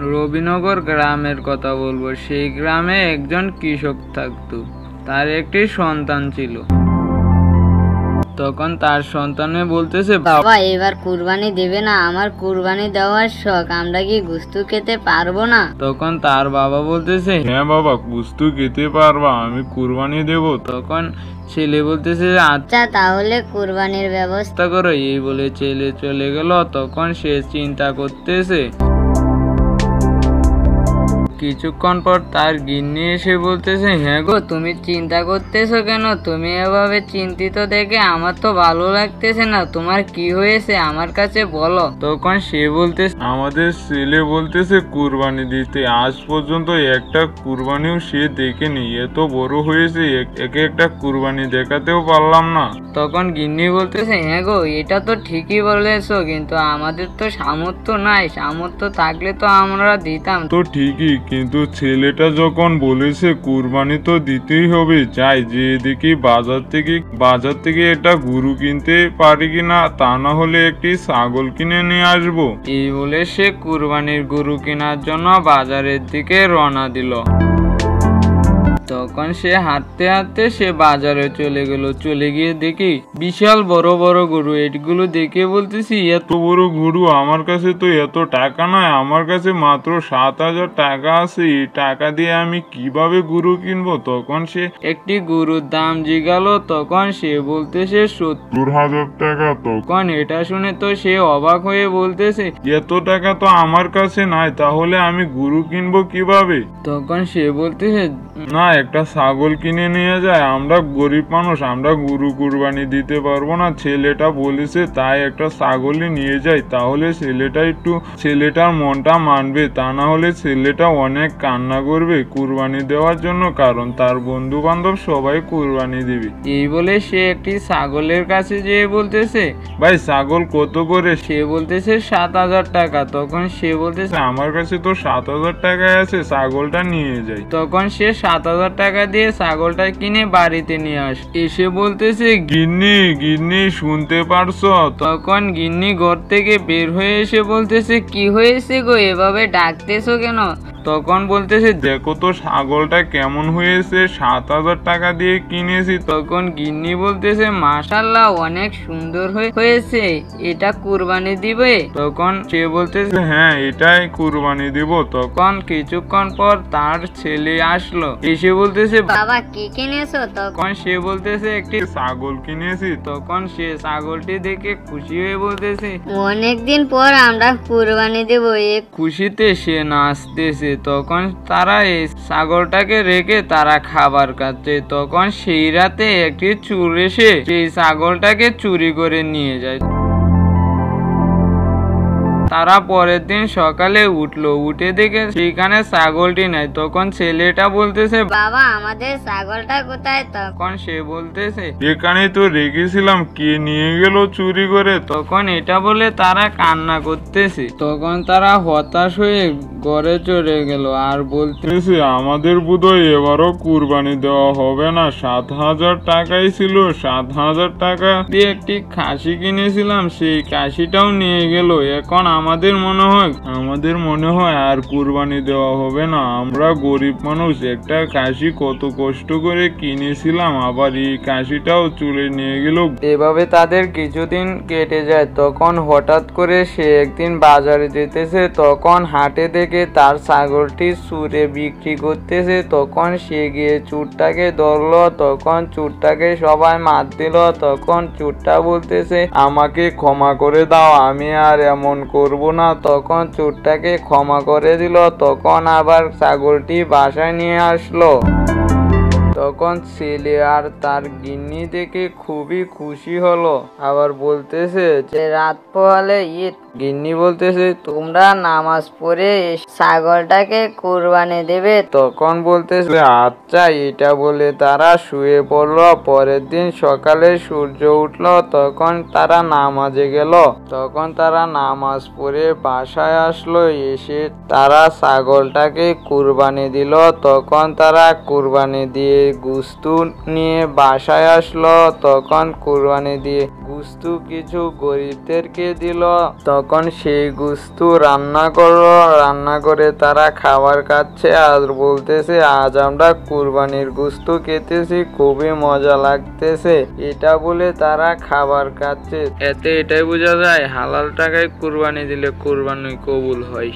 রবিনগর গ্রামের কথা বলবো। সেই গ্রামে একজন কৃষক থাকতো। তার একটি সন্তান ছিল। তখন তার সন্তানে বলতেছে, বাবা এবার কুরবানি দেবে না? আমার কুরবানি দেওয়ার শখ, আমরা কি গুস্তু খেতে পারবো না? তখন তার বাবা বলতেছে, হ্যাঁ বাবা, গুস্তু খেতে পারবা, আমি কুরবানি দেব। তখন ছেলে বলতেছে, আচ্ছা তাহলে কুরবানির ব্যবস্থা করো। এই বলে ছেলে চলে গেল। তখন সে চিন্তা করতেছে। কিছুক্ষণ পর তার গিন্নি এসে বলতেছে, হ্যাঁ গো, তুমি চিন্তা করতেছো কেন? তুমি এভাবে চিন্তিত দেখে আমার তো ভালো লাগতেছে না। তোমার কি হয়েছে আমার কাছে বলো। তখন সে বলতেছে, আমাদের ছেলে বলতেছে কুরবানি দিতে, আজ পর্যন্ত একটা কুরবানিও সে দেখেনি। এত বড় হয়েছে, একে একটা কুরবানি দেখাতেও পারলাম না। তখন গিন্নি বলতেছে, হ্যাঁ গো, এটা তো ঠিকই বলেছো, কিন্তু আমাদের তো সামর্থ্য নাই। সামর্থ্য থাকলে তো আমরা দিতাম। তো ঠিকই, কিন্তু ছেলেটা যখন বলেছে কুরবানি তো দিতেই হবে, যাই যে দেখি বাজার থেকে একটা গরু কিনতে পারি কিনা, তা না হলে একটি ছাগল কিনে নিয়ে আসবো। এই বলে সে কুরবানির গরু কেনার জন্য বাজারের দিকে রওনা দিল। তখন সে হাঁটতে হাঁটতে সে বাজারে চলে গেল। চলে গিয়ে দেখি বিশাল বড় বড় গরু। এগুলো দেখে বলতেছি, এত বড় গরু, আমার কাছে তো এত টাকা নয়, আমার কাছে মাত্র 7,000 টাকা আছে। এই টাকা দিয়ে আমি কিভাবে গরু কিনবো? তখন সে একটি গরুর দাম জিজ্ঞালো। তখন সে বলতেছে 70,000 টাকা। তখন এটা শুনে তো সে অবাক হয়ে বলতেছে, এত টাকা তো আমার কাছে নাই, তাহলে আমি গরু কিনবো কিভাবে? তখন সে বলতেছে, না, একটা ছাগল কিনে নিয়ে যায়, আমরা গরিব মানুষ, আমরা গরু কুরবানি দিতে পারবো না। ছেলেটা বলেছে তাই একটা ছাগলই নিয়ে যাই, তাহলে ছেলেটার মনটা মানবে, তা না হলে ছেলেটা অনেক কান্না করবে কুরবানি দেওয়ার জন্য, কারণ তার বন্ধু বান্ধব সবাই কুরবানি দিবে। এই বলে সে একটি ছাগলের কাছে যেয়ে বলতেছে, ভাই ছাগল কত করে? সে বলতেছে 7,000 টাকা। তখন সে বলতেছে, আমার কাছে তো 7,000 টাকায় আছে, ছাগলটা নিয়ে যাই। তখন সে 7,000 টাকা দিয়ে ছাগলটা কিনে বাড়িতে নিয়ে এসে বলতেছে, গিন্নি শুনতে পারছো? তখন গিন্নি ঘর থেকে বের হয়ে এসে বলতেছে, কি হয়েছে গো, এভাবে ডাকতেছো কেন? তখন বলতেছে, দেখো তো ছাগলটা কেমন হয়েছে, 7,000 টাকা দিয়ে কিনেছি। তখন গিন্নি বলতেছে, মাশাআল্লাহ, অনেক সুন্দর হয়েছে, এটা কুরবানি দিবে? তখন সে বলতেছে, হ্যাঁ, এটাই কুরবানি দিব। তখন কিছুক্ষণ পর তার ছেলে আসলো। এসে বলতেছে, বাবা কি কিনেছো? তখন সে বলতেছে, একটি ছাগল কিনেছি। তখন সে ছাগলটি দেখে খুশি হয়ে বলতেছে, অনেকদিন পর আমরা কুরবানি দেবো। খুশিতে সে নাচতেছে। তখন তারা এই ছাগলটাকে রেখে তারা খাবার খাচ্ছে। তখন সেই রাতে একটি চোর এসে সেই ছাগলটাকে চুরি করে নিয়ে যায়। তারা পরের দিন সকালে উঠে দেখে সেখানে ছাগলটি নাই। তখন ছেলেটা বলতেছে, বাবা আমাদের ছাগলটা কোথায়? তখন সে বলতেছে, এখানে তো রেখেছিলাম, কে নিয়ে গেল চুরি করে? তখন এটা বলে তারা কান্না করতেছে। তখন তারা হতাশ হয়ে ঘরে চলে গেল আর বলতেছে, আমাদের বোধহয় এবারও কুরবানি দেওয়া হবে না। 7,000 টাকাই ছিল, 7,000 টাকা দিয়ে একটি খাসি কিনেছিলাম, সেই খাসিটাও নিয়ে গেল। এখন আমাদের মনে হয় আর কুরবানি দেওয়া হবে না। আমরা গরিব মানুষ, একটা খাসি কত কষ্ট করে কিনেছিলাম, আবার এই খাসিটাও চুরে নিয়ে গেল। এভাবে তাদের কিছুদিন কেটে যায়। তখন হঠাৎ করে সে একদিন বাজারে যেতেছে। তখন হাটে দেখে তার ছাগলটি চুরে বিক্রি করতেছে। তখন সে গিয়ে চোরটাকে ধরলো। তখন চোরটাকে সবাই মার দিল। তখন চোরটা বলতেছে, আমাকে ক্ষমা করে দাও, আমি আর এমন করব না। তখন চোরটাকে ক্ষমা করে দিল। তখন আবার ছাগলটি বাসায় নিয়ে আসলো। তখন ছেলে আর তার গিন্নি দেখে খুবই খুশি হলো। আবার বলতেছে যে রাত পোহালে ঈদ। গিন্নি বলতেছে, তোমরা নামাজ পড়ে ছাগলটাকে কুরবানি দেবে? তখন বলতেছে, আচ্ছা। এটা বলে তারা শুয়ে পড়লো। পরের দিন সকালে সূর্য উঠলো। তখন তারা নামাজে গেল। তখন তারা নামাজ পড়ে বাসায় আসলো। এসে তারা ছাগলটাকে কুরবানি দিল। তখন তারা কুরবানি দিয়ে গুস্তু নিয়ে বাসায় আসলো। তখন কুরবানি দিয়ে গুস্তু কিছু গরিবদেরকে দিল। তখন তখন সেই গোস্ত রান্না করে তারা খাবার খাচ্ছে আর বলতেছে আজ আমরা কুরবানির গোস্ত খেতেছি, খুবই মজা লাগতেছে। এটা বলে তারা খাবার খাচ্ছে। এতে এটাই বোঝা যায় হালাল টাকায় কুরবানি দিলে কুরবানি কবুল হয়।